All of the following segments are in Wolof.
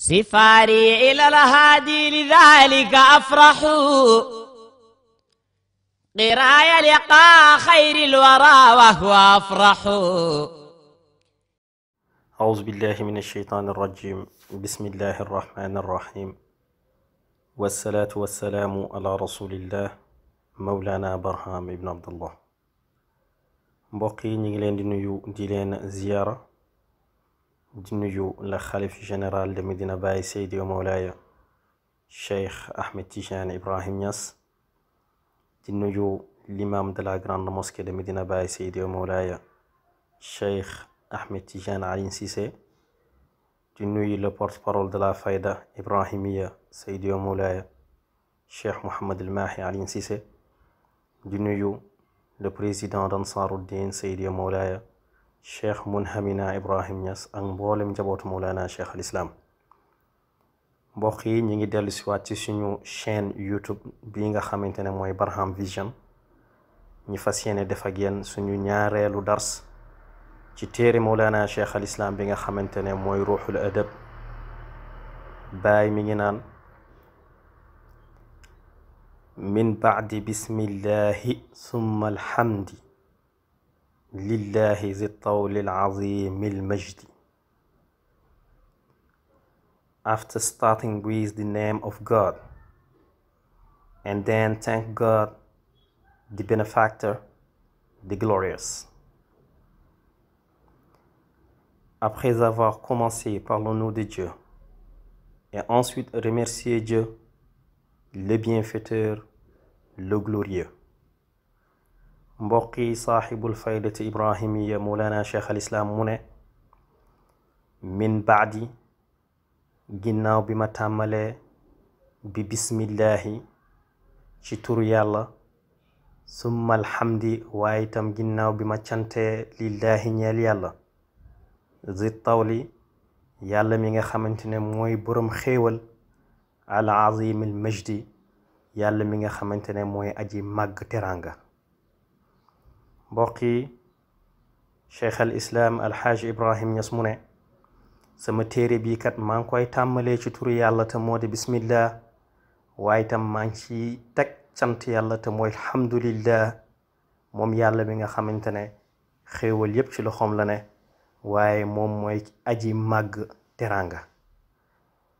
سفاري إلى الهادي لذلك أفرح قرايا لقاء خير الورى وهو أفرح. أعوذ بالله من الشيطان الرجيم. بسم الله الرحمن الرحيم، والصلاة والسلام على رسول الله مولانا برهام ibn Abdallah. mbokk yi ñu ngi leen di nuyu di leen ziyaara di nuyu la xalif général de Medina Baye Seydi wa Mawlaaya Cheikh Ahmed Tidiane Ibrahim Niass, di nuyu l'imam de la grande mosquée de Medina Baye Seydi wa Mawlaaya Cheikh Ahmed Tidiane Alioune Cissé, di nuyu le porte-parole de la Fayda Ibrahimiya Seydi wa Mawlaaya Cheikh Mouhamed El Mahi Alioune Cissé, di nuyu le président d'Ansaruddin Seydi wa Mawlaaya Cheikh Munhamina Ibrahim Niass ak mboolem njabootu Mawlana Cheikh al Islam. mbokk yi ñu ngi dellu si waat ci suñu chaîne YouTube bii nga xamante ne mooy Barham Vision. ñu fas yéene def ak yéen suñu ñaareelu dars ci téere Mawlana Cheikh al Islam bi nga xamante ne mooy ruuxul adab. baay mi ngi naan min baadi bismillahi summa alhamdi lillahi zi tawli alazimi almajdi. After starting with the name of God, and then thank God, the benefactor, the glorious. Après avoir commencé par le nom de Dieu, et ensuite remercier Dieu, le bienfaiteur, le glorieux. mbokki saaxibul faydati ibrahimiya Mawlana Cheikh al Islam mu ne min baadi, ginnaaw bi ma tàmmalee bi bismillahi ci turu yàlla, summa alhamdi waaye itam ginnaaw bi ma cantee lillahi ñeel yàlla, zi tawli yàlla mi nga xamante ne mooy boroom xéewal, al azim al majdi yàlla mi nga xamante ne mooy aji màgg teranga. mbokk yi, Cheikh al Islam alxaaj Ibrahim Niass mu ne sama téere bii kat maa ngi koy tàmmalee ci turu yàlla te moo di bismillah, waaye itam maa ngi ci teg cant yàlla te mooy alhamdulillah, moom yàlla mi nga xamante ne xéewal yépp ci loxoom la ne, waaye moom mooy aji màgg teranga.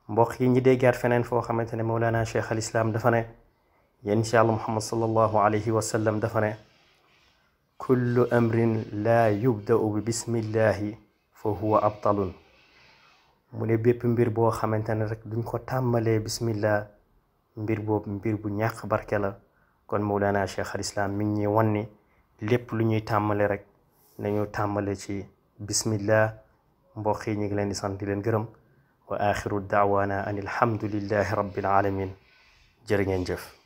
mbokk yi ñi déggaat feneen foo xamante ne Mawlana Cheikh al Islam dafa ne yéen ci yàlla Muhammad sallallahu alayhi wa sallam dafa ne kullu amrin laa yubda'u bi bismillahi fa huwa abtalun. mu ne bépp mbir boo xamante ne rek duñ ko tàmmalee bismillah, mbir boobu mbir bu ñàkk barke la. kon Mawlana Cheikh al Islam mi ngi ñuy wan ni lépp lu ñuy tàmmale rek nañu tàmmale ci bismillah. mbokk yi ñu ngi leen di sant di leen gërëm. wa axiru daawaana an alhamdulillahi rabbil alamin. jërë ngeen jëf.